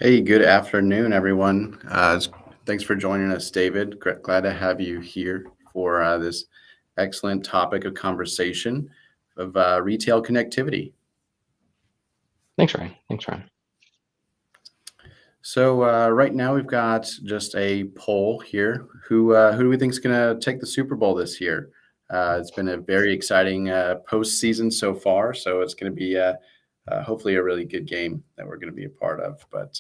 Hey, good afternoon, everyone. Thanks for joining us, David. Glad to have you here for this excellent topic of conversation of retail connectivity. Thanks, Ryan. Thanks, Ryan. So right now we've got just a poll here. Who do we think is going to take the Super Bowl this year? It's been a very exciting postseason so far, so it's going to be hopefully a really good game that we're going to be a part of. But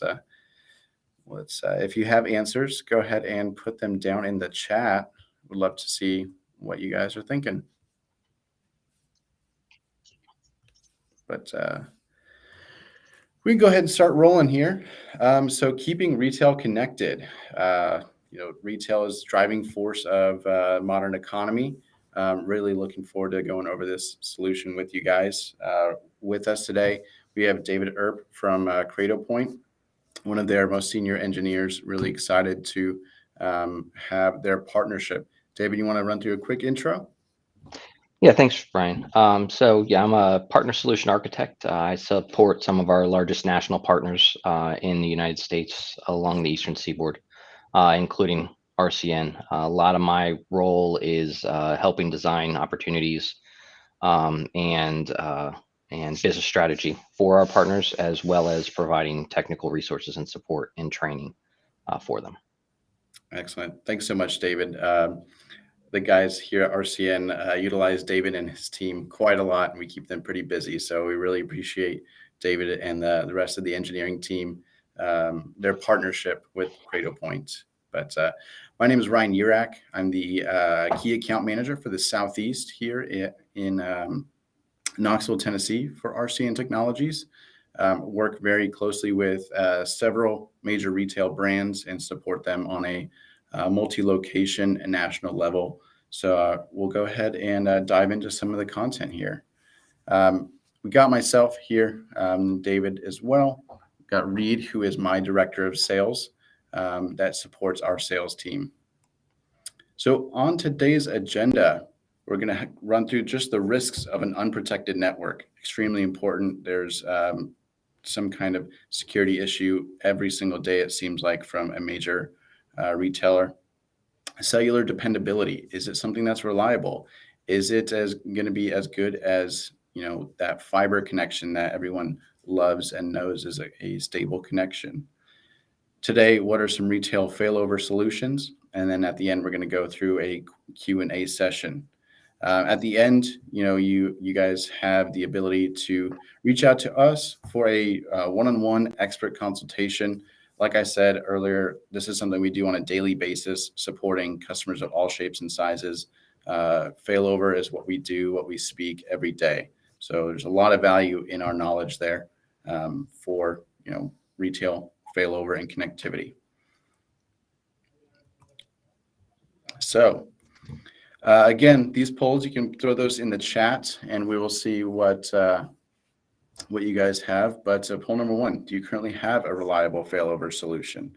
let's, if you have answers, go ahead and put them down in the chat. Would love to see what you guys are thinking. But we can go ahead and start rolling here. So keeping retail connected. Retail is driving force of modern economy. Really looking forward to going over this solution with you guys. With us today, we have David Earp from Point, one of their most senior engineers. Really excited to have their partnership. David, you want to run through a quick intro? Yeah, thanks, Ryan. I'm a partner solution architect. I support some of our largest national partners in the United States along the Eastern Seaboard, including RCN. A lot of my role is helping design opportunities and business strategy for our partners, as well as providing technical resources and support and training for them. Excellent. Thanks so much, David. The guys here at RCN utilize David and his team quite a lot, and we keep them pretty busy. So we really appreciate David and the rest of the engineering team, their partnership with Point. But my name is Ryan Urak. I'm the key account manager for the Southeast here in Knoxville, Tennessee for RCN Technologies. Work very closely with several major retail brands and support them on a multi-location and national level. So we'll go ahead and dive into some of the content here. We got myself here, David as well. We've got Reed, who is my director of sales that supports our sales team. So on today's agenda, we're going to run through just the risks of an unprotected network. Extremely important. There's some kind of security issue every single day, it seems like, from a major retailer. Cellular dependability. Is it something that's reliable? Is it going to be as good as that fiber connection that everyone loves and knows is a stable connection? Today, what are some retail failover solutions? And then at the end, we're going to go through a Q&A session. At the end, you guys have the ability to reach out to us for a one-on-one expert consultation. Like I said earlier, this is something we do on a daily basis, supporting customers of all shapes and sizes. Failover is what we do, what we speak every day. So there's a lot of value in our knowledge there for retail failover and connectivity. So again, these polls, you can throw those in the chat and we will see what you guys have. But poll number one, do you currently have a reliable failover solution?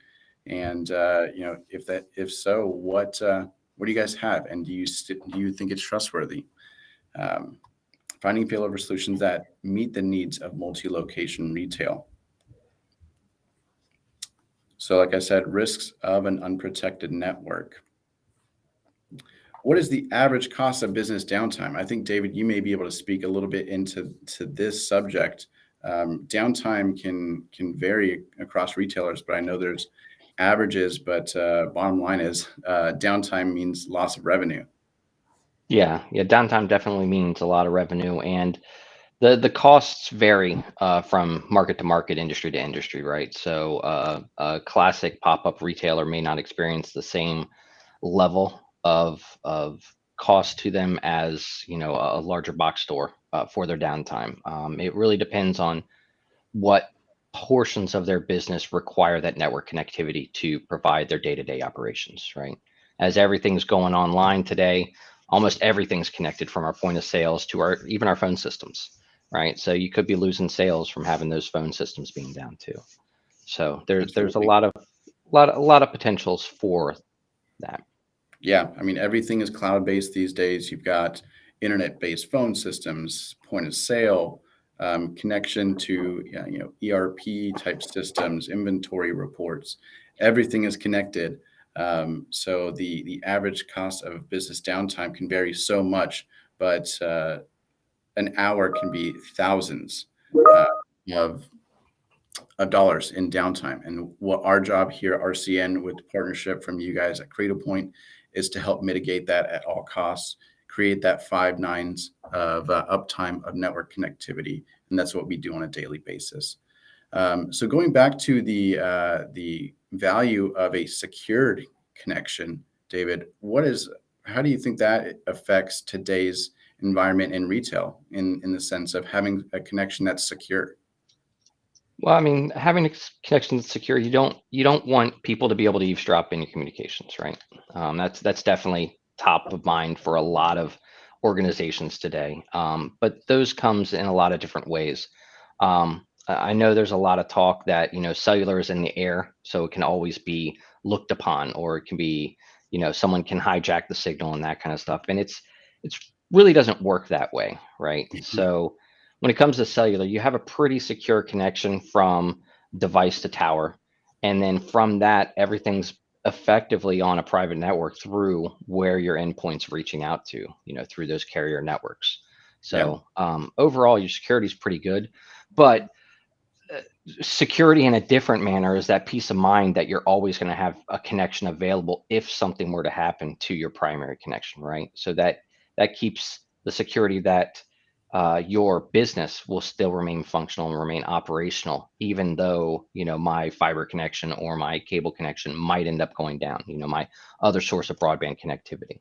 And if so, what do you guys have? And do you think it's trustworthy? Finding failover solutions that meet the needs of multi-location retail. So like I said, risks of an unprotected network. What is the average cost of business downtime? I think, David, you may be able to speak a little bit into this subject. Downtime can vary across retailers, but I know there's averages, but bottom line is downtime means loss of revenue. Yeah, downtime definitely means a lot of revenue, and the costs vary from market to market, industry to industry, right? So a classic pop-up retailer may not experience the same level of cost to them as a larger box store for their downtime. It really depends on what portions of their business require that network connectivity to provide their day-to-day operations, right? As everything's going online today, almost everything's connected from our point of sales to even our phone systems, right? So you could be losing sales from having those phone systems being down too. So there's a lot of potentials for that. Yeah, I mean, everything is cloud-based these days. You've got internet-based phone systems, point of sale, connection to ERP type systems, inventory reports. Everything is connected. So the average cost of business downtime can vary so much, but an hour can be thousands uh, of dollars in downtime. And what our job here at RCN, with partnership from you guys at Cradlepoint, is to help mitigate that at all costs, create that 5 nines of uptime of network connectivity, and that's what we do on a daily basis. So going back to the value of a secured connection, David, how do you think that affects today's environment in retail in the sense of having a connection that's secure? Well, I mean, having a connection that's secure, you don't want people to be able to eavesdrop in your communications, right? That's definitely top of mind for a lot of organizations today. But those comes in a lot of different ways. I know there's a lot of talk that cellular is in the air, so it can always be looked upon, or it can be someone can hijack the signal and that kind of stuff, and it's really doesn't work that way, right? So when it comes to cellular, you have a pretty secure connection from device to tower. And then from that, everything's effectively on a private network through where your endpoint's reaching out to, through those carrier networks. Yeah, So overall, your security is pretty good. But security in a different manner is that peace of mind that you're always going to have a connection available if something were to happen to your primary connection, right? So that keeps the security that your business will still remain functional and remain operational, even though my fiber connection or my cable connection might end up going down. My other source of broadband connectivity.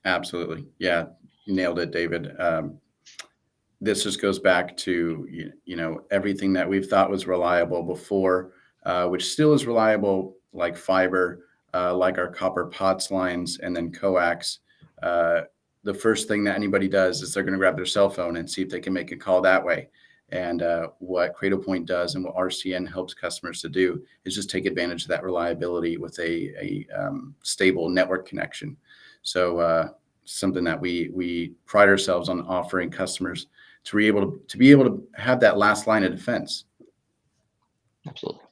absolutely. Yeah, you nailed it, David. This just goes back to everything that we've thought was reliable before, which still is reliable, like fiber, like our copper POTS lines, and then coax. Uh, the first thing that anybody does is they're going to grab their cell phone and see if they can make a call that way. And what Cradlepoint does and what RCN helps customers to do is just take advantage of that reliability with a stable network connection. So something that we pride ourselves on offering customers to be able to have that last line of defense. Absolutely.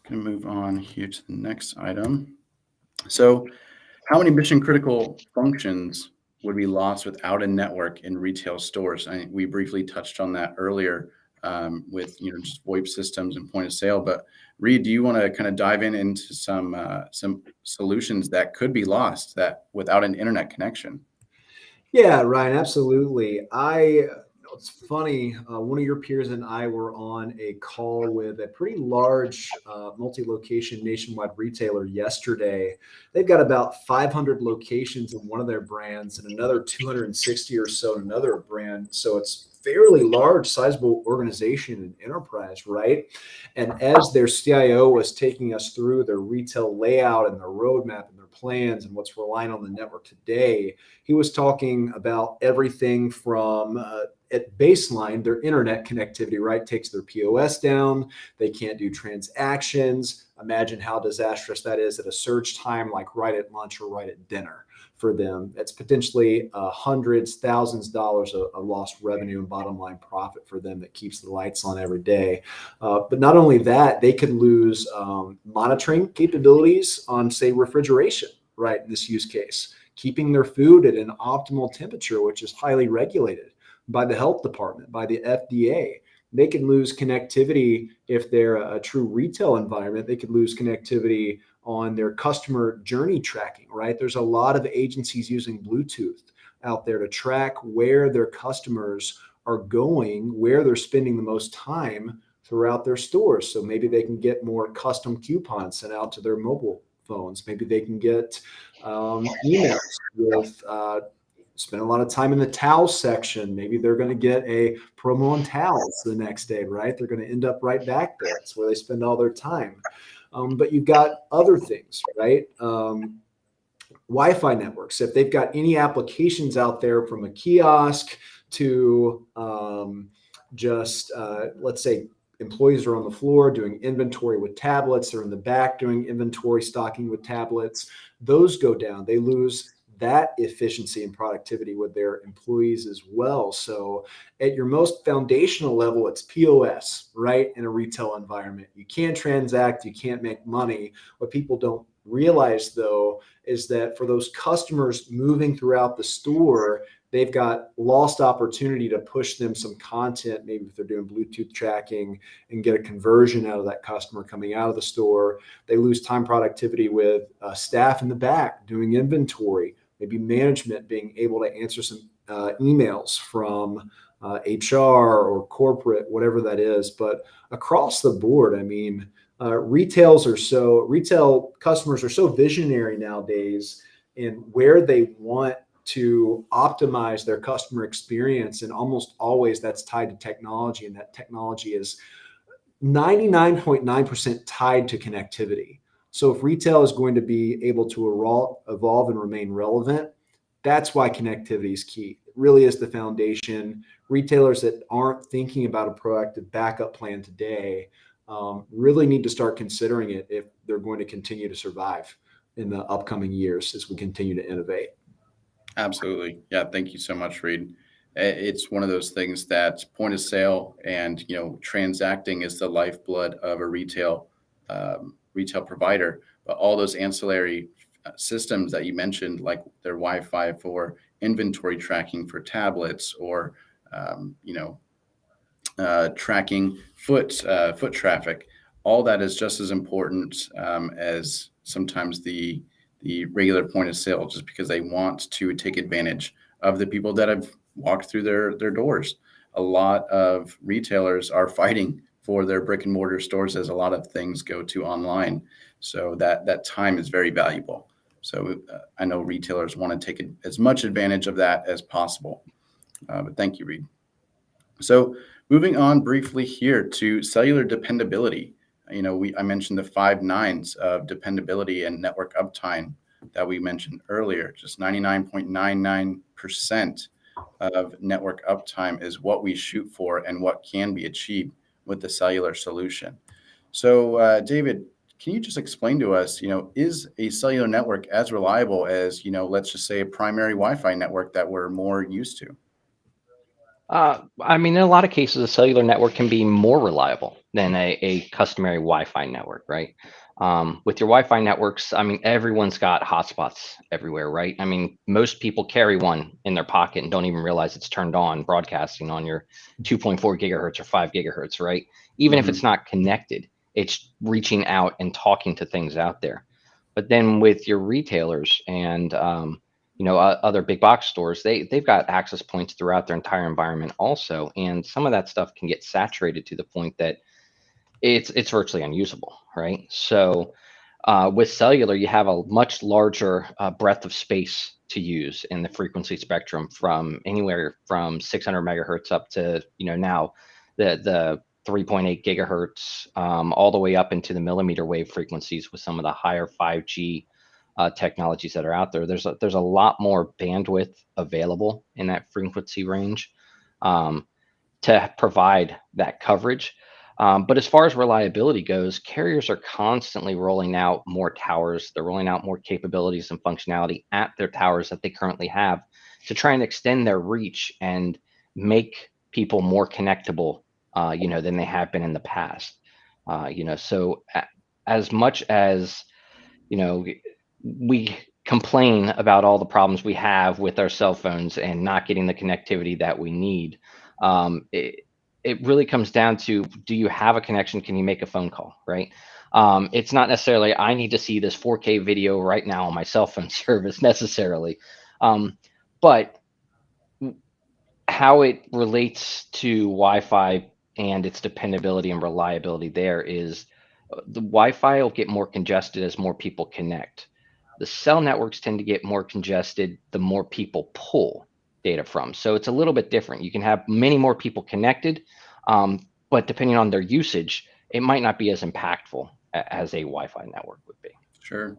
Going to move on here to the next item. So, how many mission critical functions would be lost without a network in retail stores? We briefly touched on that earlier with just VoIP systems and point of sale. But Reed, do you want to kind of dive into some solutions that could be lost that without an internet connection? Yeah, Ryan, absolutely. It's funny. One of your peers and I were on a call with a pretty large multi-location nationwide retailer yesterday. They've got about 500 locations in one of their brands and another 260 or so in another brand. So it's fairly large, sizable organization and enterprise, right? And as their CIO was taking us through their retail layout and their roadmap and their plans and what's relying on the network today, he was talking about everything from at baseline, their internet connectivity, right, takes their POS down. They can't do transactions. Imagine how disastrous that is at a surge time, like right at lunch or right at dinner for them. It's potentially hundreds, thousands of dollars of lost revenue and bottom line profit for them that keeps the lights on every day. But not only that, they could lose monitoring capabilities on, say, refrigeration, right, in this use case, keeping their food at an optimal temperature, which is highly regulated by the health department, by the FDA. They can lose connectivity if they're a true retail environment. They could lose connectivity on their customer journey tracking, right? There's a lot of agencies using Bluetooth out there to track where their customers are going, where they're spending the most time throughout their stores. So maybe they can get more custom coupons sent out to their mobile phones. Maybe they can get emails with spend a lot of time in the towels section. Maybe they're going to get a promo on towels the next day, right? They're going to end up right back there. It's where they spend all their time. But you've got other things, right? Wi-Fi networks. If they've got any applications out there from a kiosk to let's say employees are on the floor doing inventory with tablets, they're in the back doing inventory stocking with tablets, those go down. They lose that efficiency and productivity with their employees as well. So at your most foundational level, it's POS, right? In a retail environment, you can't transact, you can't make money. What people don't realize though is that for those customers moving throughout the store, they've got lost opportunity to push them some content, maybe if they're doing Bluetooth tracking, and get a conversion out of that customer coming out of the store. They lose time productivity with staff in the back doing inventory, maybe management being able to answer some emails from HR or corporate, whatever that is. But across the board, I mean, retail customers are so visionary nowadays in where they want to optimize their customer experience. And almost always that's tied to technology, and that technology is 99.9% tied to connectivity. So if retail is going to be able to evolve and remain relevant, that's why connectivity is key. It really is the foundation. Retailers that aren't thinking about a proactive backup plan today really need to start considering it if they're going to continue to survive in the upcoming years as we continue to innovate. Absolutely. Yeah. Thank you so much, Reed. It's one of those things that point of sale and, transacting is the lifeblood of a retail provider. But all those ancillary systems that you mentioned, like their Wi-Fi for inventory tracking for tablets, or, tracking foot traffic, all that is just as important as sometimes the regular point of sale, just because they want to take advantage of the people that have walked through their doors. A lot of retailers are fighting for their brick and mortar stores as a lot of things go to online. So that time is very valuable. So I know retailers want to take as much advantage of that as possible. But thank you, Reed. So moving on briefly here to cellular dependability. I mentioned the 5 nines of dependability and network uptime that we mentioned earlier. Just 99.99% of network uptime is what we shoot for and what can be achieved with the cellular solution. So, David, can you just explain to us, is a cellular network as reliable as, let's just say a primary Wi-Fi network that we're more used to? I mean, in a lot of cases, a cellular network can be more reliable than a customary Wi-Fi network, right? With your Wi-Fi networks, I mean, everyone's got hotspots everywhere, right? I mean, most people carry one in their pocket and don't even realize it's turned on, broadcasting on your 2.4 gigahertz or 5 gigahertz, right? Even if it's not connected, it's reaching out and talking to things out there. But then with your retailers and other big box stores, they've got access points throughout their entire environment also, and some of that stuff can get saturated to the point that it's virtually unusable, right? So with cellular, you have a much larger breadth of space to use in the frequency spectrum, from anywhere from 600 megahertz up to now the 3.8 gigahertz, all the way up into the millimeter wave frequencies with some of the higher 5G technologies that are out there. There's a lot more bandwidth available in that frequency range to provide that coverage. But as far as reliability goes, carriers are constantly rolling out more towers. They're rolling out more capabilities and functionality at their towers that they currently have to try and extend their reach and make people more connectable, than they have been in the past. So as much as we complain about all the problems we have with our cell phones and not getting the connectivity that we need, it really comes down to, do you have a connection? Can you make a phone call, right? It's not necessarily, I need to see this 4K video right now on my cell phone service necessarily. But how it relates to Wi-Fi and its dependability and reliability there is, the Wi-Fi will get more congested as more people connect. The cell networks tend to get more congested the more people pull data from. So it's a little bit different. You can have many more people connected, but depending on their usage, it might not be as impactful as a Wi-Fi network would be. Sure.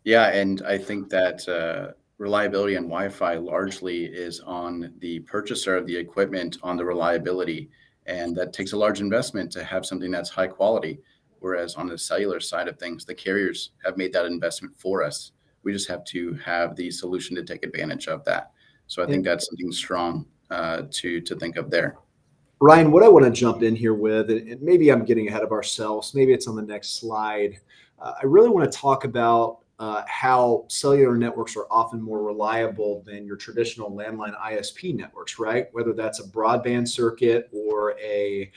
Yeah, and I think that reliability and Wi-Fi largely is on the purchaser of the equipment, on the reliability, and that takes a large investment to have something that's high quality. Whereas on the cellular side of things, the carriers have made that investment for us. We just have to have the solution to take advantage of that. So I think And that's something strong to think of there. Ryan, what I want to jump in here with, and maybe I'm getting ahead of ourselves, maybe it's on the next slide. I really want to talk about how cellular networks are often more reliable than your traditional landline ISP networks, right? Whether that's a broadband circuit or a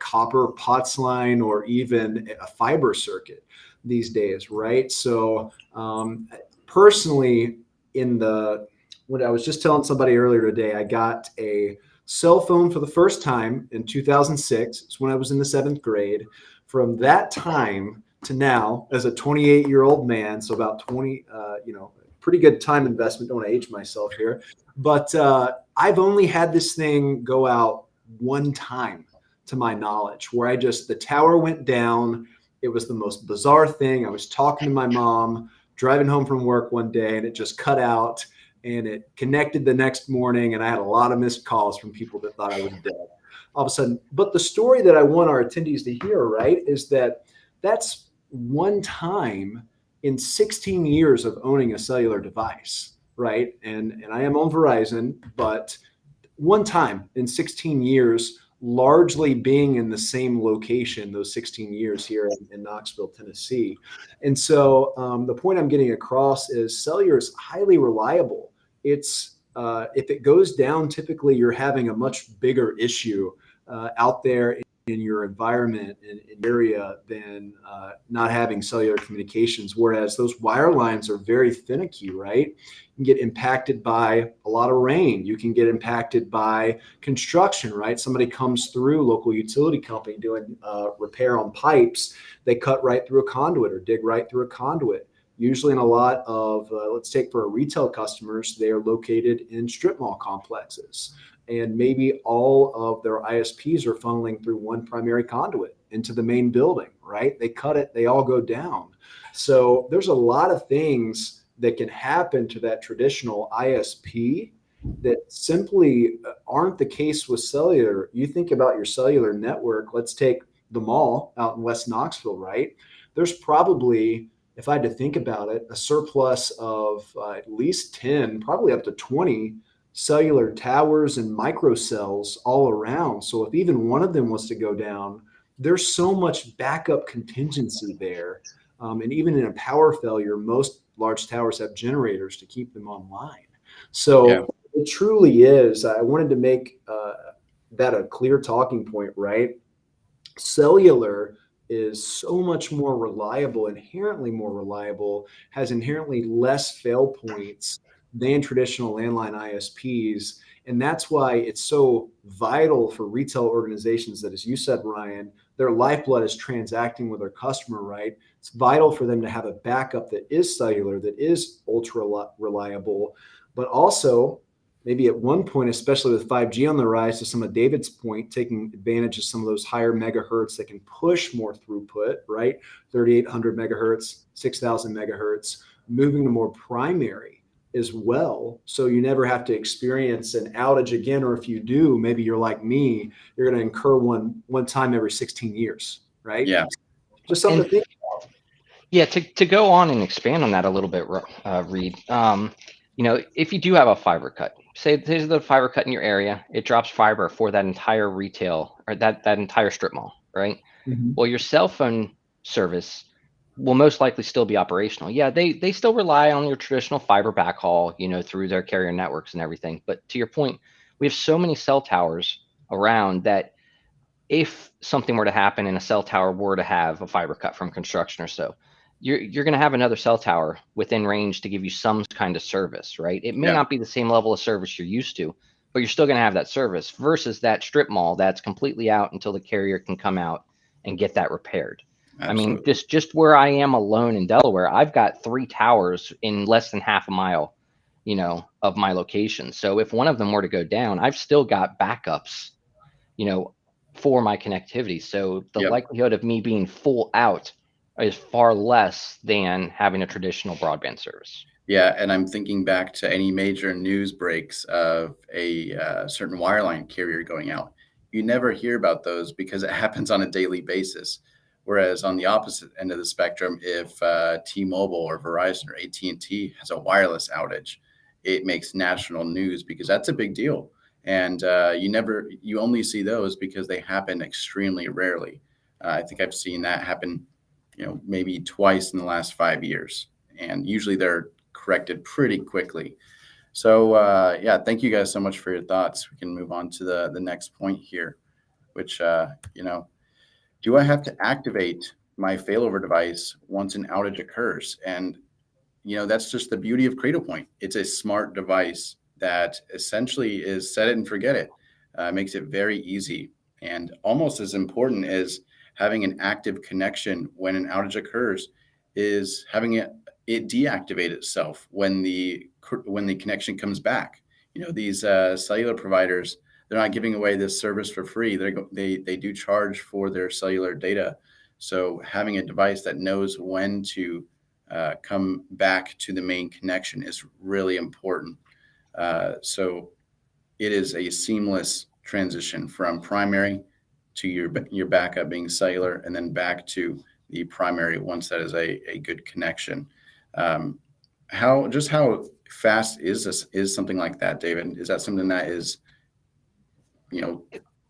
copper POTS line or even a fiber circuit these days, right? So personally, what I was just telling somebody earlier today, I got a cell phone for the first time in 2006. It's when I was in the 7th grade. From that time to now, as a 28-year-old man, so about 20, pretty good time investment. Don't want to age myself here, but I've only had this thing go out one time to my knowledge, where the tower went down. It was the most bizarre thing. I was talking to my mom driving home from work one day, and it just cut out. And it connected the next morning, and I had a lot of missed calls from people that thought I was dead all of a sudden. But the story that I want our attendees to hear, right, is that that's one time in 16 years of owning a cellular device, right? And I am on Verizon, but one time in 16 years, largely being in the same location those 16 years here in Knoxville, Tennessee. And so the point I'm getting across is cellular is highly reliable. It's if it goes down, typically you're having a much bigger issue out there in your environment and area than not having cellular communications. Whereas those wire lines are very finicky, right? You can get impacted by a lot of rain. You can get impacted by construction, right? Somebody comes through, local utility company doing repair on pipes. They cut right through a conduit or dig right through a conduit. Usually in a lot of, let's take for our retail customers, they are located in strip mall complexes. And maybe all of their ISPs are funneling through one primary conduit into the main building, right? They cut it, they all go down. So there's a lot of things that can happen to that traditional ISP that simply aren't the case with cellular. You think about your cellular network, let's take the mall out in West Knoxville, right? There's probably, if I had to think about it, a surplus of at least 10, probably up to 20 cellular towers and microcells all around. So if even one of them was to go down, there's so much backup contingency there. And even in a power failure, most large towers have generators to keep them online. So it truly is. I wanted to make that a clear talking point, right? Cellular is so much more reliable, inherently more reliable, has inherently less fail points than traditional landline ISPs. And that's why it's so vital for retail organizations that, as you said, Ryan, their lifeblood is transacting with their customer, right? It's vital for them to have a backup that is cellular, that is ultra reliable, but also maybe at one point, especially with 5G on the rise, to some of David's point, taking advantage of some of those higher megahertz that can push more throughput, right? 3,800 megahertz, 6,000 megahertz, moving to more primary as well. So you never have to experience an outage again. Or if you do, maybe you're like me, you're going to incur one time every 16 years, right? Yeah. Just something to think about. Yeah, to go on and expand on that a little bit, Reed, if you do have a fiber cut, say there's the fiber cut in your area, it drops fiber for that entire retail or that entire strip mall, right? Mm-hmm. Well, your cell phone service will most likely still be operational. Yeah, they still rely on your traditional fiber backhaul, through their carrier networks and everything. But to your point, we have so many cell towers around that if something were to happen and a cell tower were to have a fiber cut from construction or so, you're going to have another cell tower within range to give you some kind of service, right? It may not be the same level of service you're used to, but you're still going to have that service versus that strip mall that's completely out until the carrier can come out and get that repaired. Absolutely. I mean, just where I am alone in Delaware, I've got 3 towers in less than half a mile, of my location. So if one of them were to go down, I've still got backups, for my connectivity. So the likelihood of me being full out is far less than having a traditional broadband service. Yeah, and I'm thinking back to any major news breaks of a certain wireline carrier going out. You never hear about those because it happens on a daily basis. Whereas on the opposite end of the spectrum, if T-Mobile or Verizon or AT&T has a wireless outage, it makes national news because that's a big deal. And you only see those because they happen extremely rarely. I think I've seen that happen, maybe twice in the last 5 years, and usually they're corrected pretty quickly. So yeah, thank you guys so much for your thoughts. We can move on to the next point here, which do I have to activate my failover device once an outage occurs? And that's just the beauty of Cradlepoint. It's a smart device that essentially is set it and forget it. Makes it very easy, and almost as important as having an active connection when an outage occurs is having it deactivate itself when the connection comes back. These cellular providers, they're not giving away this service for free. They do charge for their cellular data. So having a device that knows when to come back to the main connection is really important. So it is a seamless transition from primary to your backup being cellular, and then back to the primary once that is a good connection. How fast is something like that, David? Is that something that is,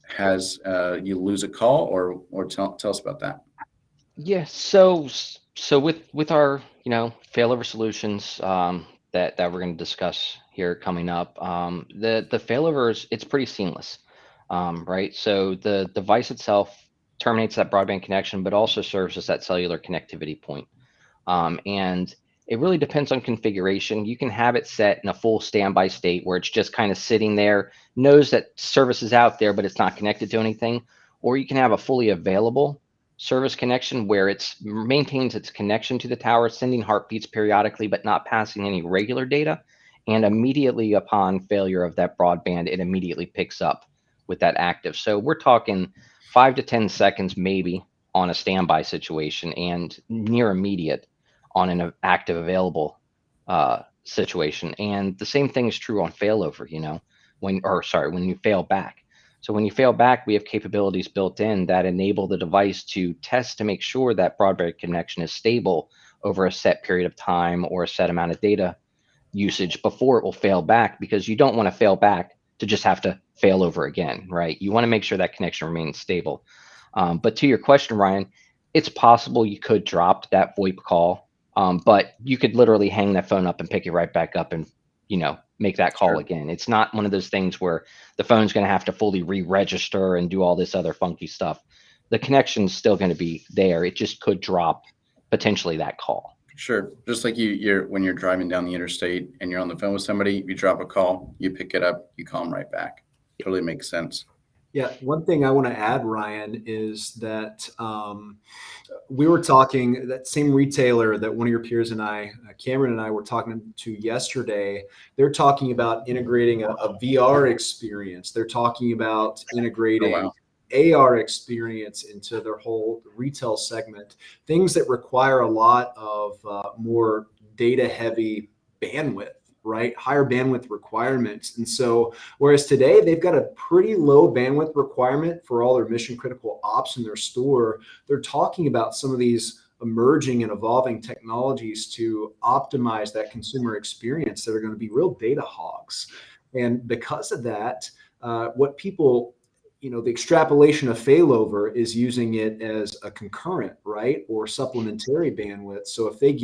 has you lose a call, or tell us about that? Yeah, so with our failover solutions that we're going to discuss here coming up, the failovers, it's pretty seamless, right? So the device itself terminates that broadband connection, but also serves as that cellular connectivity point. And it really depends on configuration. You can have it set in a full standby state where it's just kind of sitting there, knows that service is out there, but it's not connected to anything. Or you can have a fully available service connection where it's maintains its connection to the tower, sending heartbeats periodically, but not passing any regular data. And immediately upon failure of that broadband, it immediately picks up with that active. So we're talking 5 to 10 seconds maybe on a standby situation, and near immediate on an active available situation. And the same thing is true on failover, when you fail back. So when you fail back, we have capabilities built in that enable the device to test to make sure that broadband connection is stable over a set period of time or a set amount of data usage before it will fail back, because you don't want to fail back to just have to fail over again, right? You want to make sure that connection remains stable. But to your question, Ryan, it's possible you could drop that VoIP call, but you could literally hang that phone up and pick it right back up and make that call again. It's not one of those things where the phone's going to have to fully re-register and do all this other funky stuff. The connection's still going to be there. It just could drop potentially that call. Sure. Just like when you're driving down the interstate and you're on the phone with somebody, you drop a call, you pick it up, you call them right back. Totally makes sense. Yeah, one thing I want to add, Ryan, is that we were talking, that same retailer that one of your peers and I, Cameron and I, were talking to yesterday. They're talking about integrating a VR experience. They're talking about integrating AR experience into their whole retail segment, things that require a lot of more data heavy bandwidth, right? Higher bandwidth requirements. And so, whereas today they've got a pretty low bandwidth requirement for all their mission critical ops in their store, they're talking about some of these emerging and evolving technologies to optimize that consumer experience that are going to be real data hogs. And because of that, what people, the extrapolation of failover is using it as a concurrent, right, or supplementary bandwidth. So if they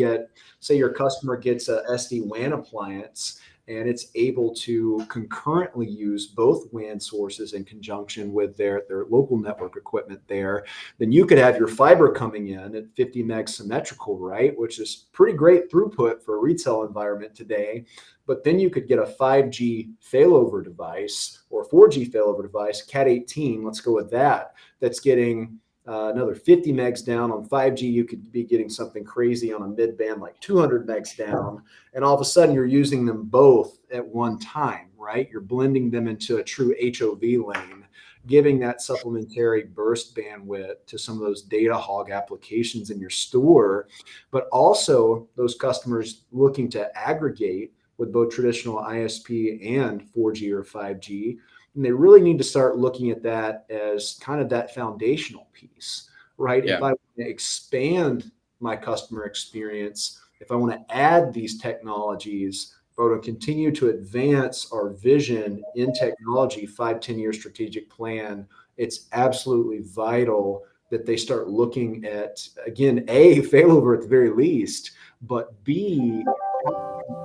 say your customer gets a SD-WAN appliance and it's able to concurrently use both WAN sources in conjunction with their local network equipment there, then you could have your fiber coming in at 50 meg symmetrical, right, which is pretty great throughput for a retail environment today. But then you could get a 5G failover device or 4G failover device, Cat 18, let's go with that, that's getting another 50 megs down. On 5G, you could be getting something crazy on a mid-band like 200 megs down. And all of a sudden, you're using them both at one time, right? You're blending them into a true HOV lane, giving that supplementary burst bandwidth to some of those data hog applications in your store. But also those customers looking to aggregate with both traditional ISP and 4G or 5G. And they really need to start looking at that as kind of that foundational piece. right? If Yeah. I want to expand my customer experience, if I want to add these technologies, if I want to continue to advance our vision in technology, 5-10 year strategic plan, it's absolutely vital that they start looking at, again, A, failover at the very least, but B,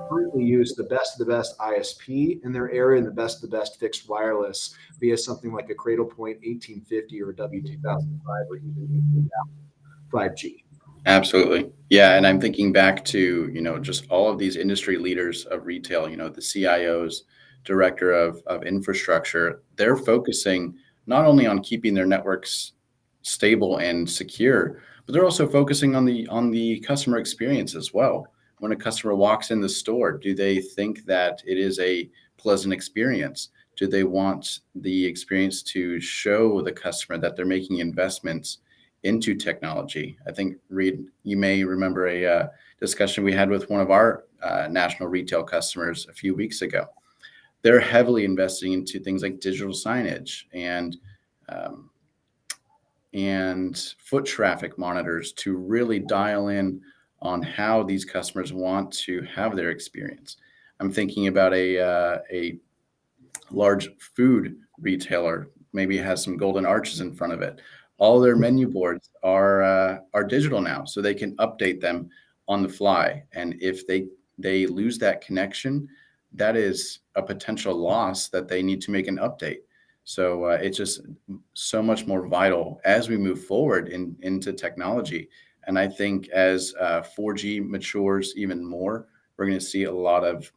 currently use the best of the best ISP in their area and the best of the best fixed wireless via something like a Cradlepoint 1850 or a W2005 or even 5G. Absolutely. Yeah. And I'm thinking back to, just all of these industry leaders of retail, the CIOs, director of infrastructure, they're focusing not only on keeping their networks stable and secure, but they're also focusing on the customer experience as well. When a customer walks in the store, do they think that it is a pleasant experience? Do they want the experience to show the customer that they're making investments into technology? I think, Reed, you may remember a discussion we had with one of our national retail customers a few weeks ago. They're heavily investing into things like digital signage um, and foot traffic monitors to really dial in on how these customers want to have their experience. I'm thinking about a large food retailer, maybe has some golden arches in front of it. All their menu boards are digital now, so they can update them on the fly. And if they lose that connection, that is a potential loss that they need to make an update. So it's just so much more vital as we move forward into technology. And I think as 4G matures even more, we're going to see a lot of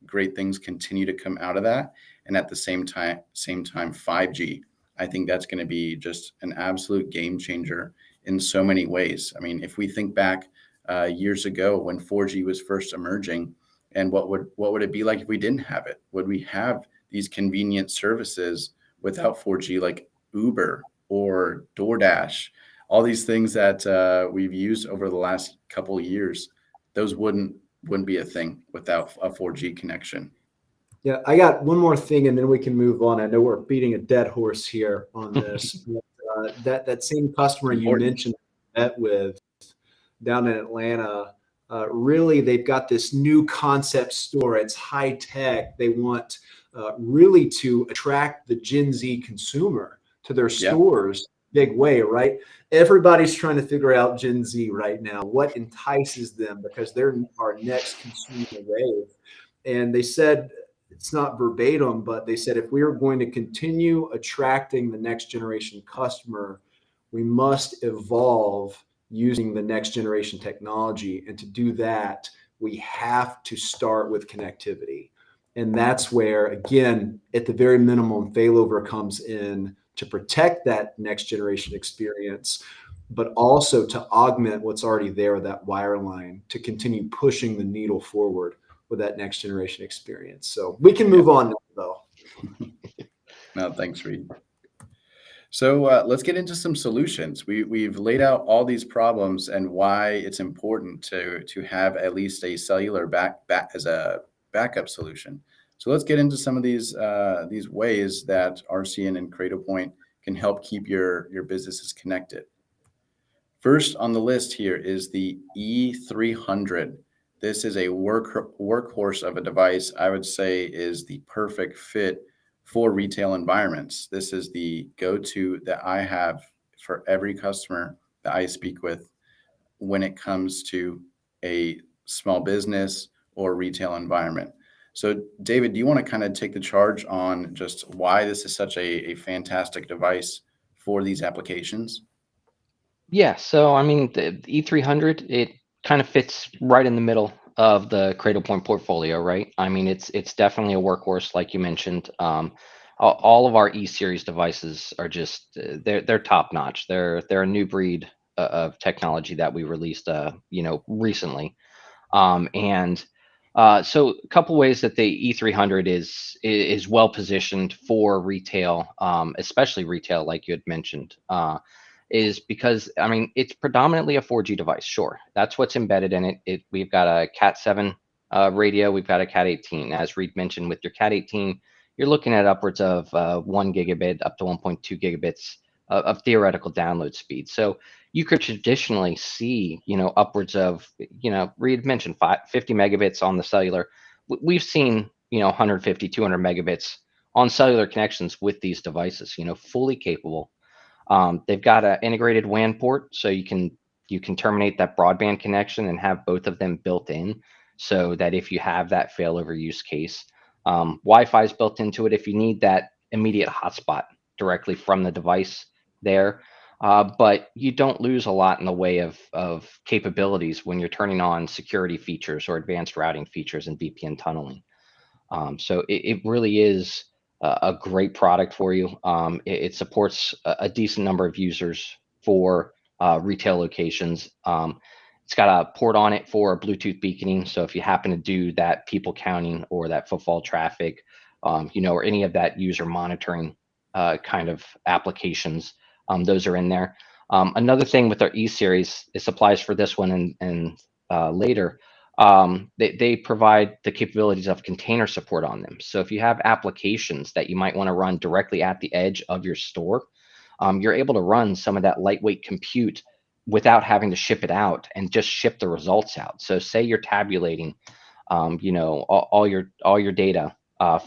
great things continue to come out of that. And at the same time, 5G, I think that's going to be just an absolute game changer in so many ways. I mean, if we think back years ago when 4G was first emerging, and what would it be like if we didn't have it? Would we have these convenient services without 4G, like Uber or DoorDash? All these things that we've used over the last couple of years, those wouldn't be a thing without a 4G connection. Yeah, I got one more thing, and then we can move on. I know we're beating a dead horse here on this. But, that same customer you Important. mentioned met with down in Atlanta, really they've got this new concept store. It's high tech. They want really to attract the Gen Z consumer to their Yeah. stores big way, right? Everybody's trying to figure out Gen Z right now. What entices them because they're our next consumer wave. And they said, it's not verbatim, but they said if we are going to continue attracting the next generation customer, we must evolve using the next generation technology. And to do that, we have to start with connectivity. And that's where, again, at the very minimum, failover comes in to protect that next generation experience, but also to augment what's already there with that wireline to continue pushing the needle forward with that next generation experience. So we can move on now, though. No, thanks, Reed. So let's get into some solutions. We've laid out all these problems and why it's important to have at least a cellular back as a backup solution. So let's get into some of these ways that RCN and Cradlepoint can help keep your businesses connected. First on the list here is the E300. This is a workhorse of a device. I would say is the perfect fit for retail environments. This is the go-to that I have for every customer that I speak with when it comes to a small business or retail environment. So, David, do you want to kind of take the charge on just why this is such a fantastic device for these applications? Yeah, so I mean, the E300, it kind of fits right in the middle of the Cradlepoint portfolio, right? I mean, it's definitely a workhorse, like you mentioned. All of our E series devices are just they're top notch. They're a new breed of technology that we released, recently. And so a couple ways that the E300 is well positioned for retail, especially retail, like you had mentioned. Is because I mean it's predominantly a 4G device. Sure, that's what's embedded in it. We've got a Cat 7 radio. We've got a Cat 18. As Reed mentioned, with your Cat 18, you're looking at upwards of 1 gigabit up to 1.2 gigabits of theoretical download speed. So you could traditionally see, upwards of, Reed mentioned 50 megabits on the cellular. We've seen, 150, 200 megabits on cellular connections with these devices, fully capable. They've got an integrated WAN port, so you can terminate that broadband connection and have both of them built in, so that if you have that failover use case, Wi-Fi is built into it if you need that immediate hotspot directly from the device there. But you don't lose a lot in the way of capabilities when you're turning on security features or advanced routing features and VPN tunneling. So it really is a great product for you. It supports a decent number of users for retail locations. It's got a port on it for Bluetooth beaconing. So if you happen to do that people counting or that footfall traffic, or any of that user monitoring kind of applications, those are in there. Another thing with our E series, it applies for this one and later. They provide the capabilities of container support on them. So if you have applications that you might want to run directly at the edge of your store, you're able to run some of that lightweight compute without having to ship it out and just ship the results out. So say you're tabulating, all your data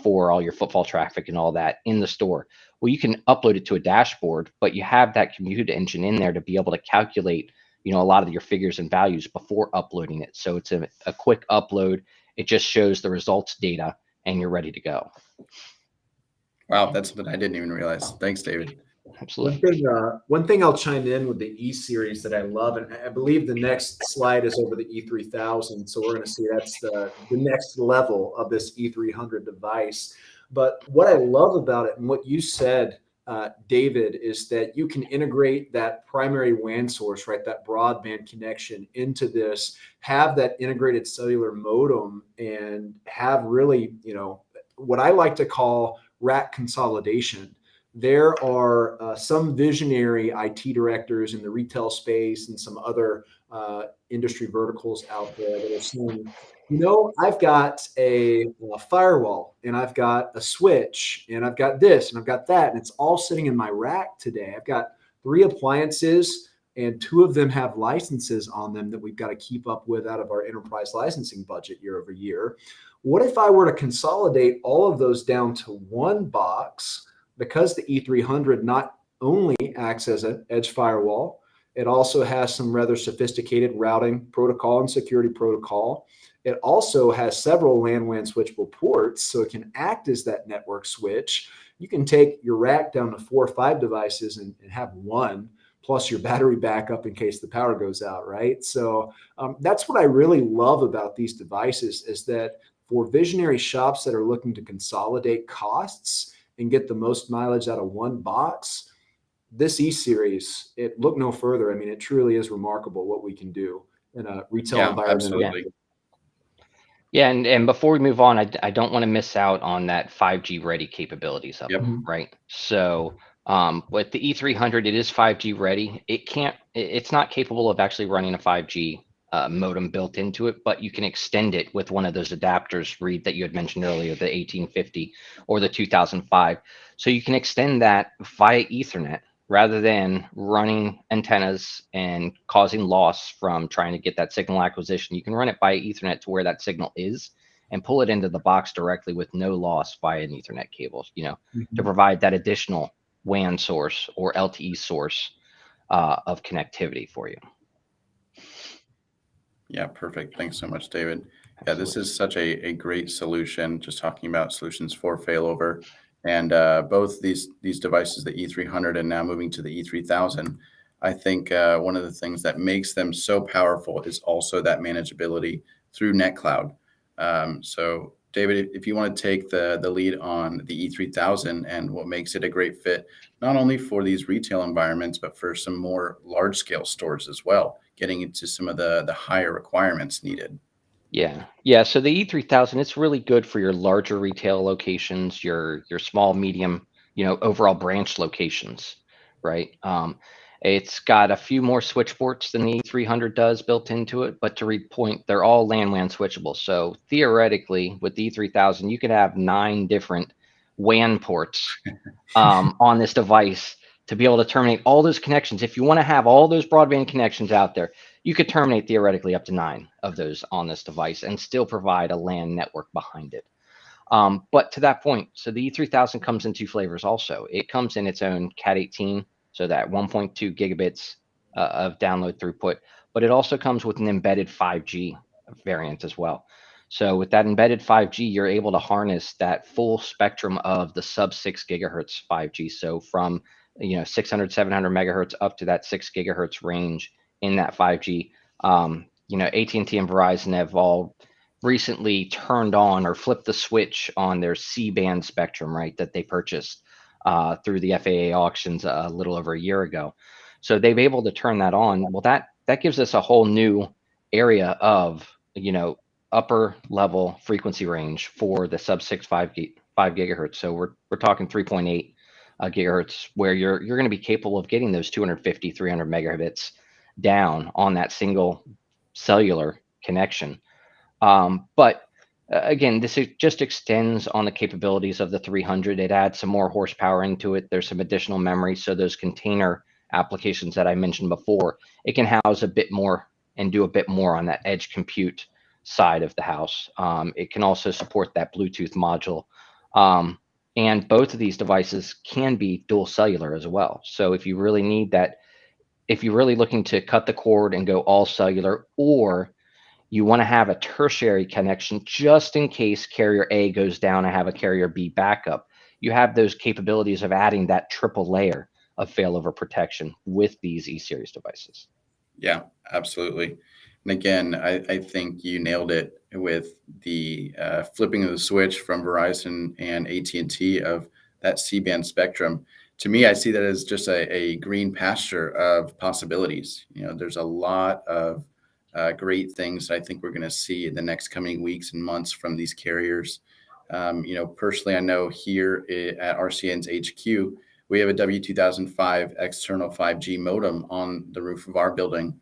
for all your footfall traffic and all that in the store. Well, you can upload it to a dashboard, but you have that compute engine in there to be able to calculate a lot of your figures and values before uploading it. So it's a quick upload. It just shows the results data and you're ready to go. Wow, that's something I didn't even realize. Thanks, David. Absolutely. One thing I'll chime in with the E series that I love, and I believe the next slide is over the E3000. So we're going to see that's the next level of this E300 device. But what I love about it and what you said, David, is that you can integrate that primary WAN source, right, that broadband connection into this, have that integrated cellular modem, and have really, what I like to call rack consolidation. There are some visionary IT directors in the retail space and some other industry verticals out there that are saying, I've got a firewall and I've got a switch and I've got this and I've got that, and it's all sitting in my rack today. I've got 3 appliances and 2 of them have licenses on them that we've got to keep up with out of our enterprise licensing budget year over year. What if I were to consolidate all of those down to one box? Because the E300 not only acts as an edge firewall, it also has some rather sophisticated routing protocol and security protocol. It also has several LAN-WAN switchable ports, so it can act as that network switch. You can take your rack down to 4 or 5 devices and have one, plus your battery backup in case the power goes out, right? So that's what I really love about these devices, is that for visionary shops that are looking to consolidate costs and get the most mileage out of one box, this E-Series, look no further. I mean, it truly is remarkable what we can do in a retail environment. Absolutely. Yeah, and before we move on, I don't want to miss out on that 5G ready capabilities of them, right? So with the E300, it is 5G ready. It's not capable of actually running a 5G modem built into it, but you can extend it with one of those adapters, Reed, that you had mentioned earlier, the 1850 or the 2005. So you can extend that via Ethernet rather than running antennas and causing loss from trying to get that signal acquisition. You can run it by Ethernet to where that signal is and pull it into the box directly with no loss via an Ethernet cable, to provide that additional WAN source or LTE source of connectivity for you. Yeah, perfect. Thanks so much, David. Yeah, this is such a great solution, just talking about solutions for failover. And both these devices, the E300 and now moving to the E3000, I think one of the things that makes them so powerful is also that manageability through NetCloud. So David, if you want to take the lead on the E3000 and what makes it a great fit, not only for these retail environments, but for some more large scale stores as well, getting into some of the higher requirements needed. Yeah. So the E3000, it's really good for your larger retail locations, your small, medium, overall branch locations, right? It's got a few more switch ports than the E300 does built into it, but to Reed's point, they're all LAN-WAN switchable. So theoretically, with the E3000, you could have 9 different WAN ports on this device to be able to terminate all those connections. If you want to have all those broadband connections out there, you could terminate theoretically up to 9 of those on this device and still provide a LAN network behind it. But to that point, so the E3000 comes in 2 flavors also. It comes in its own Cat 18, so that 1.2 gigabits of download throughput, but it also comes with an embedded 5G variant as well. So with that embedded 5G, you're able to harness that full spectrum of the sub 6 gigahertz 5G. So from 600, 700 megahertz up to that 6 gigahertz range in that 5G. AT&T and Verizon have all recently turned on or flipped the switch on their C-band spectrum, right, that they purchased through the FAA auctions a little over a year ago. So they've able to turn that on. Well, that gives us a whole new area of upper level frequency range for the sub 6 5 gigahertz. So we're talking 3.8 gigahertz, where you're going to be capable of getting those 250, 300 megabits down on that single cellular connection. But again, this just extends on the capabilities of the 300. It adds some more horsepower into it. There's some additional memory. So those container applications that I mentioned before, it can house a bit more and do a bit more on that edge compute side of the house. It can also support that Bluetooth module. And both of these devices can be dual cellular as well. So if you really need that, if you're really looking to cut the cord and go all cellular, or you want to have a tertiary connection just in case carrier A goes down and have a carrier B backup, you have those capabilities of adding that triple layer of failover protection with these E-Series devices. Yeah, absolutely. And again, I think you nailed it with the flipping of the switch from Verizon and AT&T of that C-band spectrum. To me, I see that as just a green pasture of possibilities. There's a lot of great things I think we're going to see in the next coming weeks and months from these carriers. Personally, I know here at RCN's HQ, we have a W2005 external 5G modem on the roof of our building.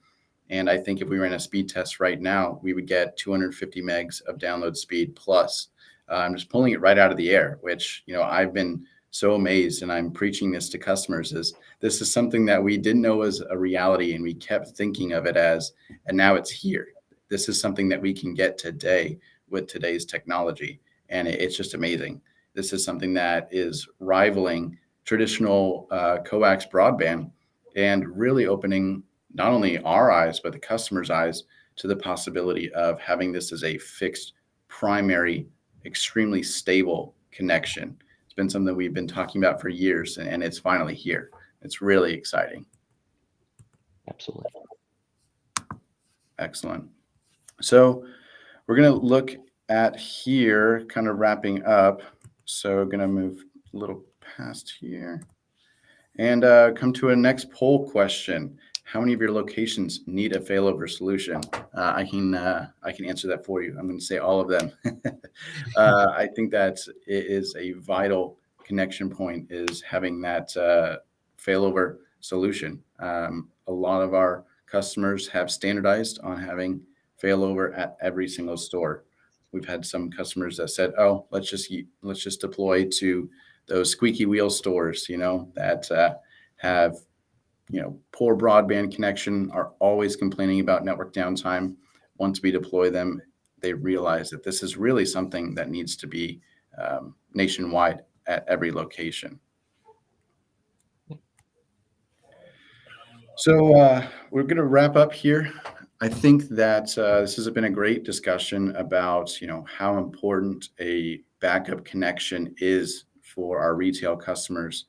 And I think if we ran a speed test right now, we would get 250 megs of download speed plus. I'm just pulling it right out of the air, which, I've been so amazed, and I'm preaching this to customers, is this is something that we didn't know was a reality, and we kept thinking of it as, and now it's here. This is something that we can get today with today's technology, and it's just amazing. This is something that is rivaling traditional coax broadband and really opening not only our eyes, but the customer's eyes to the possibility of having this as a fixed, primary, extremely stable connection. It's been something we've been talking about for years, and it's finally here. It's really exciting. Absolutely. Excellent. So we're going to look at here, kind of wrapping up. So going to move a little past here and come to a next poll question. How many of your locations need a failover solution? I can answer that for you. I'm going to say all of them. I think that it is a vital connection point, is having that failover solution. A lot of our customers have standardized on having failover at every single store. We've had some customers that said, "Oh, let's just deploy to those squeaky wheel stores, that have poor broadband connection, are always complaining about network downtime." Once we deploy them, they realize that this is really something that needs to be nationwide at every location. So we're going to wrap up here. I think that this has been a great discussion about how important a backup connection is for our retail customers.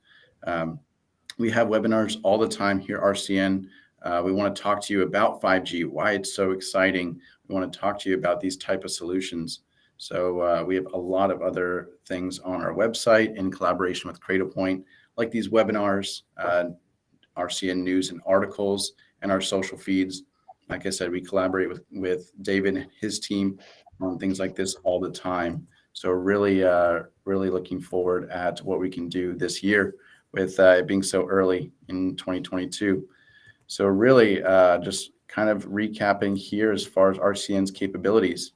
We have webinars all the time here at RCN. We want to talk to you about 5G, why it's so exciting. We want to talk to you about these type of solutions. So we have a lot of other things on our website in collaboration with Cradlepoint, like these webinars, RCN news and articles, and our social feeds. Like I said, we collaborate with David and his team on things like this all the time. So really looking forward at what we can do this year with it being so early in 2022. So really just kind of recapping here as far as RCN's capabilities.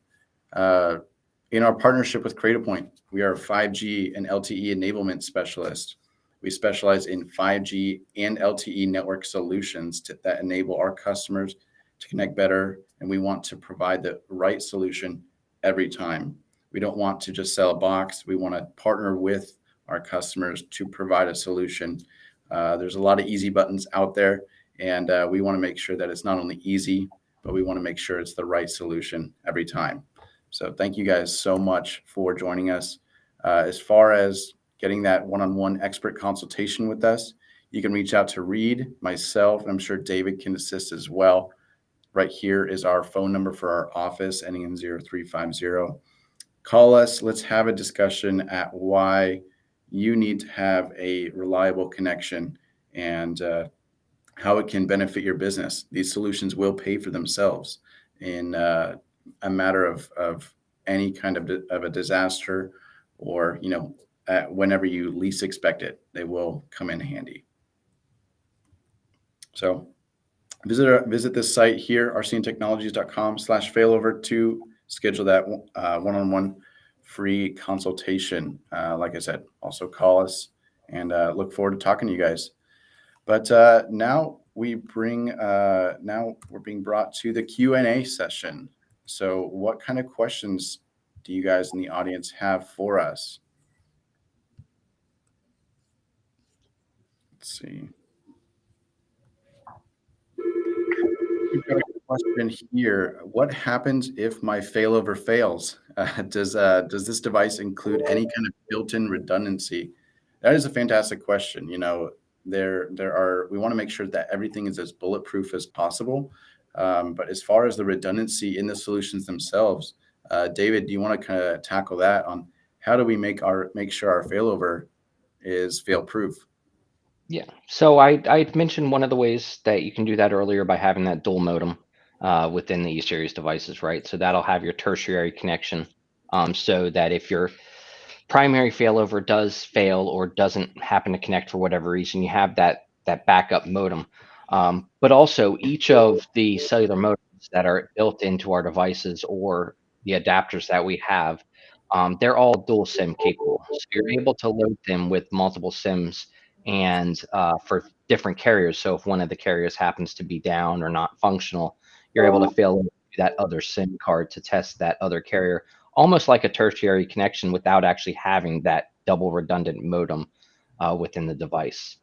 In our partnership with Cradlepoint, we are a 5G and LTE enablement specialist. We specialize in 5G and LTE network solutions that enable our customers to connect better, and we want to provide the right solution every time. We don't want to just sell a box. We want to partner with our customers to provide a solution. There's a lot of easy buttons out there, and we want to make sure that it's not only easy, but we want to make sure it's the right solution every time. So thank you guys so much for joining us. As far as getting that one-on-one expert consultation with us, you can reach out to Reed, myself, and I'm sure David can assist as well. Right here is our phone number for our office, ending in 0350. Call us. Let's have a discussion at why you need to have a reliable connection and how it can benefit your business. These solutions will pay for themselves in a matter of any kind of a disaster, or whenever you least expect it, they will come in handy. So visit this site here, rcntechnologies.com/failover, to schedule that one-on-one free consultation. Like I said, also call us, and look forward to talking to you guys. But now we're being brought to the Q&A session. So what kind of questions do you guys in the audience have for us? Let's see. We've got a question here. What happens if my failover fails? Does this device include any kind of built-in redundancy? That is a fantastic question. We want to make sure that everything is as bulletproof as possible. But as far as the redundancy in the solutions themselves, David, do you want to kind of tackle that on how do we make sure our failover is fail-proof? Yeah. So I mentioned one of the ways that you can do that earlier by having that dual modem within the E-Series devices, right? So that'll have your tertiary connection, so that if your primary failover does fail or doesn't happen to connect for whatever reason, you have that backup modem. But also, each of the cellular modems that are built into our devices, or the adapters that we have, they're all dual SIM capable. So you're able to load them with multiple SIMs, and for different carriers. So if one of the carriers happens to be down or not functional, you're able to fail into that other SIM card to test that other carrier, almost like a tertiary connection without actually having that double redundant modem within the device.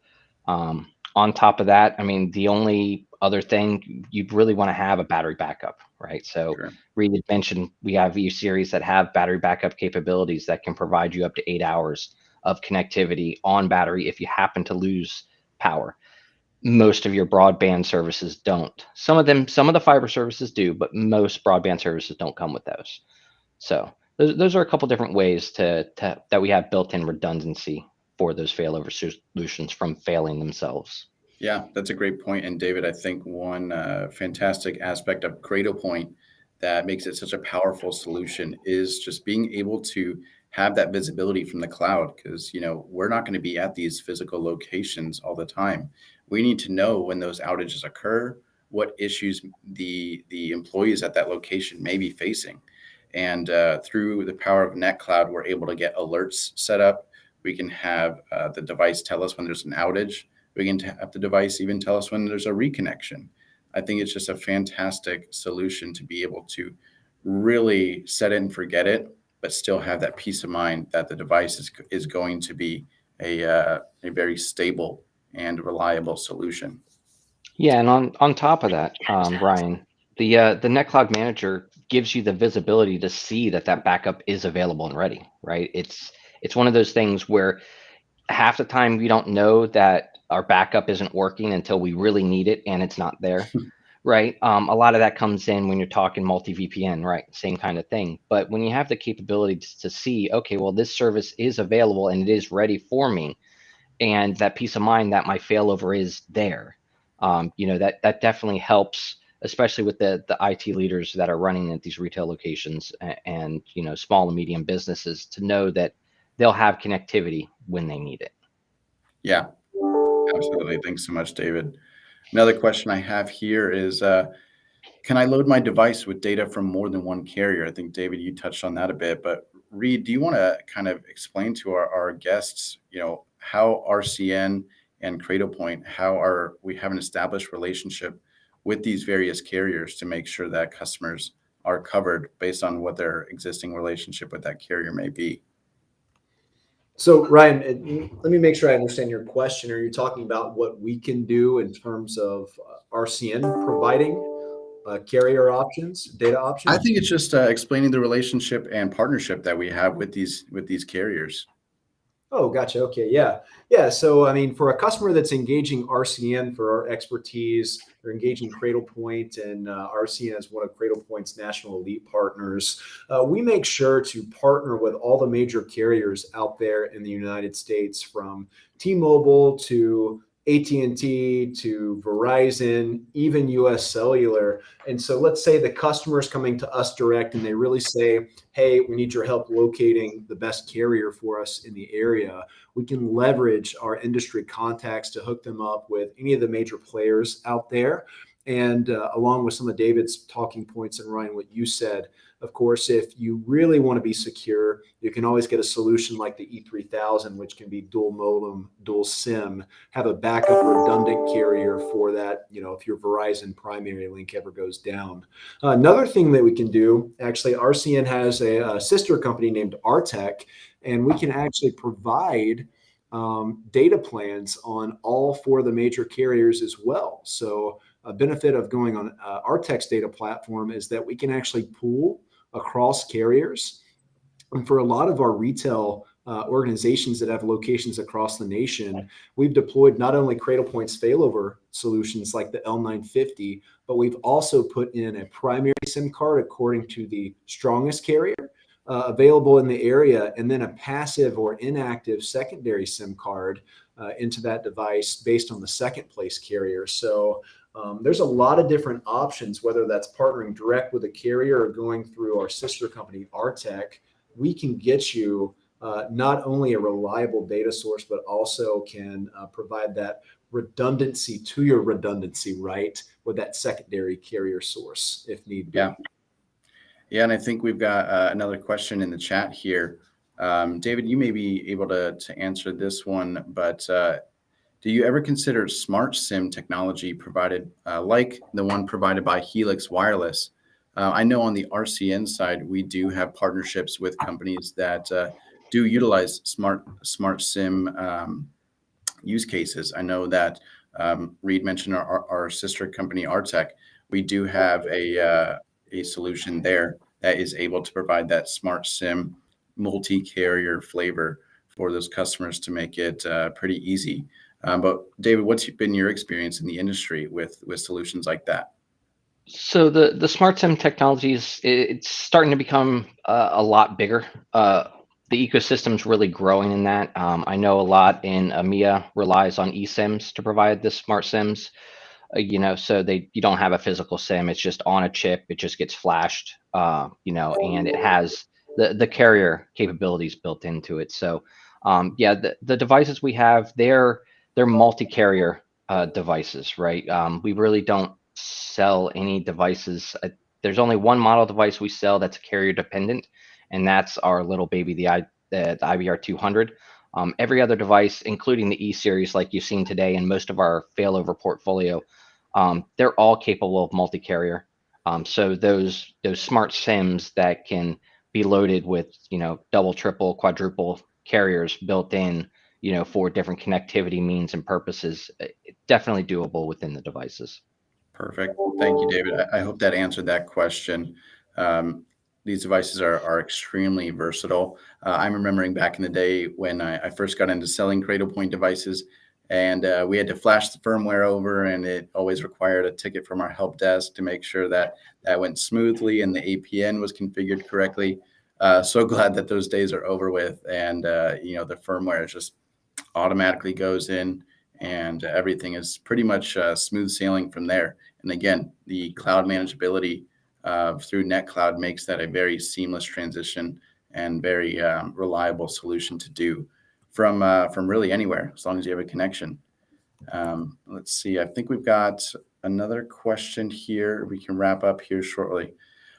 On top of that, I mean, the only other thing, you really want to have a battery backup, right? So Sure. Reed had mentioned we have E-Series that have battery backup capabilities that can provide you up to 8 hours of connectivity on battery if you happen to lose power. Most of your broadband services don't. Some of the fiber services do, but most broadband services don't come with those. So those are a couple different ways that we have built-in redundancy for those failover solutions from failing themselves. Yeah, that's a great point. And David, I think one fantastic aspect of Cradlepoint that makes it such a powerful solution is just being able to have that visibility from the cloud, because we're not going to be at these physical locations all the time. We need to know when those outages occur, what issues the employees at that location may be facing. And through the power of NetCloud, we're able to get alerts set up. We can have the device tell us when there's an outage. We can have the device even tell us when there's a reconnection. I think it's just a fantastic solution to be able to really set it and forget it, but still have that peace of mind that the device is going to be a very stable and reliable solution. Yeah, and on top of that, Ryan, the NetCloud Manager gives you the visibility to see that backup is available and ready, right? It's one of those things where half the time we don't know that our backup isn't working until we really need it and it's not there, right? A lot of that comes in when you're talking multi-VPN, right? Same kind of thing. But when you have the capability to see, okay, well, this service is available and it is ready for me, and that peace of mind that my failover is there, that definitely helps, especially with the IT leaders that are running at these retail locations and small and medium businesses, to know that they'll have connectivity when they need it. Yeah, absolutely. Thanks so much, David. Another question I have here is, can I load my device with data from more than one carrier? I think, David, you touched on that a bit, but Reed, do you want to kind of explain to our guests, how RCN and Cradlepoint, we have an established relationship with these various carriers to make sure that customers are covered based on what their existing relationship with that carrier may be. So Ryan, let me make sure I understand your question. Are you talking about what we can do in terms of RCN providing carrier options, data options? I think it's just explaining the relationship and partnership that we have with these carriers. Oh, gotcha. Okay. Yeah. Yeah. So, I mean, for a customer that's engaging RCN for our expertise, they're engaging Cradlepoint, and RCN is one of Cradlepoint's national elite partners. We make sure to partner with all the major carriers out there in the United States, from T-Mobile to AT&T to Verizon, even US Cellular. And so let's say the customer is coming to us direct and they really say, hey, we need your help locating the best carrier for us in the area. We can leverage our industry contacts to hook them up with any of the major players out there. And along with some of David's talking points, and Ryan, what you said, of course, if you really want to be secure, you can always get a solution like the E3000, which can be dual modem, dual SIM, have a backup redundant carrier for that, if your Verizon primary link ever goes down. Another thing that we can do, actually, RCN has a sister company named Artec, and we can actually provide data plans on all four of the major carriers as well. So a benefit of going on Artec's data platform is that we can actually pool across carriers. And for a lot of our retail organizations that have locations across the nation, we've deployed not only Cradlepoint's failover solutions like the L950, but we've also put in a primary SIM card according to the strongest carrier available in the area, and then a passive or inactive secondary SIM card into that device based on the second place carrier. So there's a lot of different options, whether that's partnering direct with a carrier or going through our sister company, Artec. We can get you not only a reliable data source, but also can provide that redundancy to your redundancy, right, with that secondary carrier source if need be. Yeah, and I think we've got another question in the chat here. David, you may be able to answer this one, but do you ever consider smart SIM technology provided like the one provided by Helix Wireless? I know on the RCN side, we do have partnerships with companies that do utilize smart SIM use cases. I know that Reed mentioned our sister company, Artec. We do have a solution there that is able to provide that smart SIM multi-carrier flavor for those customers to make it pretty easy. But David, what's been your experience in the industry with solutions like that? So the smart SIM technologies, it's starting to become a lot bigger. The ecosystem's really growing in that. I know a lot in EMEA relies on eSIMs to provide the smart SIMs. So you don't have a physical SIM; it's just on a chip. It just gets flashed, and it has the carrier capabilities built into it. So, the devices we have, they're multi-carrier devices, right? We really don't sell any devices. There's only one model device we sell that's carrier dependent, and that's our little baby, the IBR 200. Every other device, including the E series, like you've seen today, and most of our failover portfolio, they're all capable of multi-carrier. So those smart SIMs that can be loaded with double, triple, quadruple carriers built in, for different connectivity means and purposes, definitely doable within the devices. Perfect. Thank you, David. I hope that answered that question. These devices are extremely versatile. I'm remembering back in the day when I first got into selling Cradlepoint devices, and we had to flash the firmware over, and it always required a ticket from our help desk to make sure that went smoothly and the APN was configured correctly. So glad that those days are over with, and the firmware just automatically goes in, and everything is pretty much smooth sailing from there. And again, the cloud manageability through NetCloud makes that a very seamless transition and very reliable solution to do from really anywhere, as long as you have a connection. Let's see. I think we've got another question here. We can wrap up here shortly.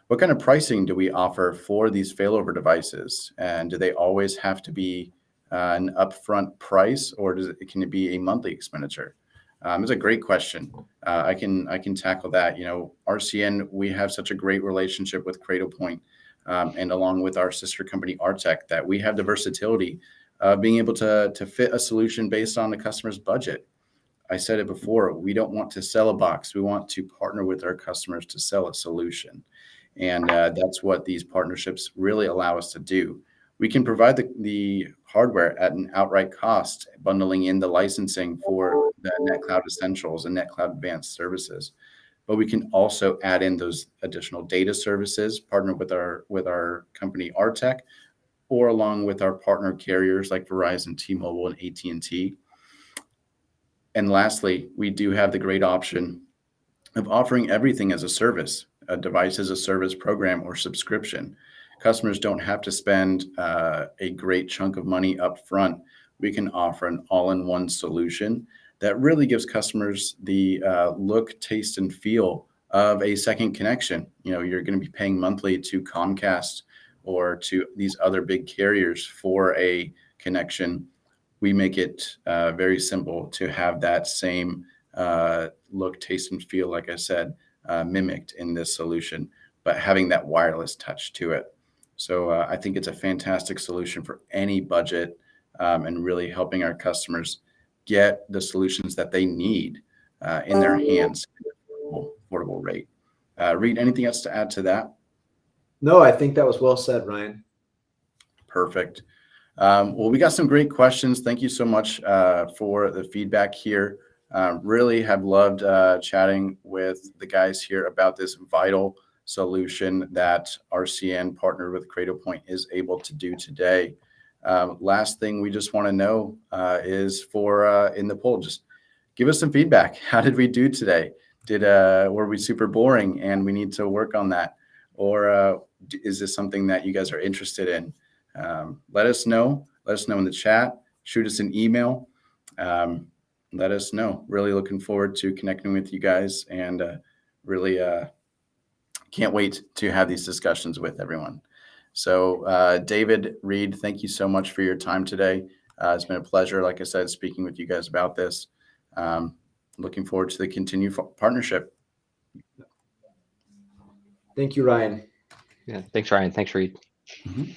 What kind of pricing do we offer for these failover devices? And do they always have to be an upfront price, or can it be a monthly expenditure? It's a great question. I can tackle that. RCN, we have such a great relationship with Cradlepoint, and along with our sister company Artec, that we have the versatility of being able to fit a solution based on the customer's budget. I said it before, we don't want to sell a box. We want to partner with our customers to sell a solution. And that's what these partnerships really allow us to do. We can provide the hardware at an outright cost, bundling in the licensing for the NetCloud Essentials and NetCloud Advanced Services. But we can also add in those additional data services, partner with our company Artec, or along with our partner carriers like Verizon, T-Mobile, and AT&T. And lastly, we do have the great option of offering everything as a service, a device as a service program or subscription. Customers don't have to spend a great chunk of money up front. We can offer an all-in-one solution that really gives customers the look, taste, and feel of a second connection. You're going to be paying monthly to Comcast or to these other big carriers for a connection. We make it very simple to have that same look, taste, and feel, like I said, mimicked in this solution, but having that wireless touch to it. So I think it's a fantastic solution for any budget, and really helping our customers get the solutions that they need in their hands at an affordable rate. Reed, anything else to add to that? No, I think that was well said, Ryan. Perfect. Well, we got some great questions. Thank you so much for the feedback here. Really have loved chatting with the guys here about this vital solution that RCN partnered with Cradlepoint is able to do today. Last thing we just want to know is for in the poll, just give us some feedback. How did we do today? Were we super boring and we need to work on that? Or is this something that you guys are interested in? Let us know. Let us know in the chat. Shoot us an email. Let us know. Really looking forward to connecting with you guys, and really can't wait to have these discussions with everyone. So David, Reed, thank you so much for your time today. It's been a pleasure, like I said, speaking with you guys about this. Looking forward to the continued partnership. Thank you, Ryan. Yeah, thanks, Ryan. Thanks, Reed. Mm-hmm.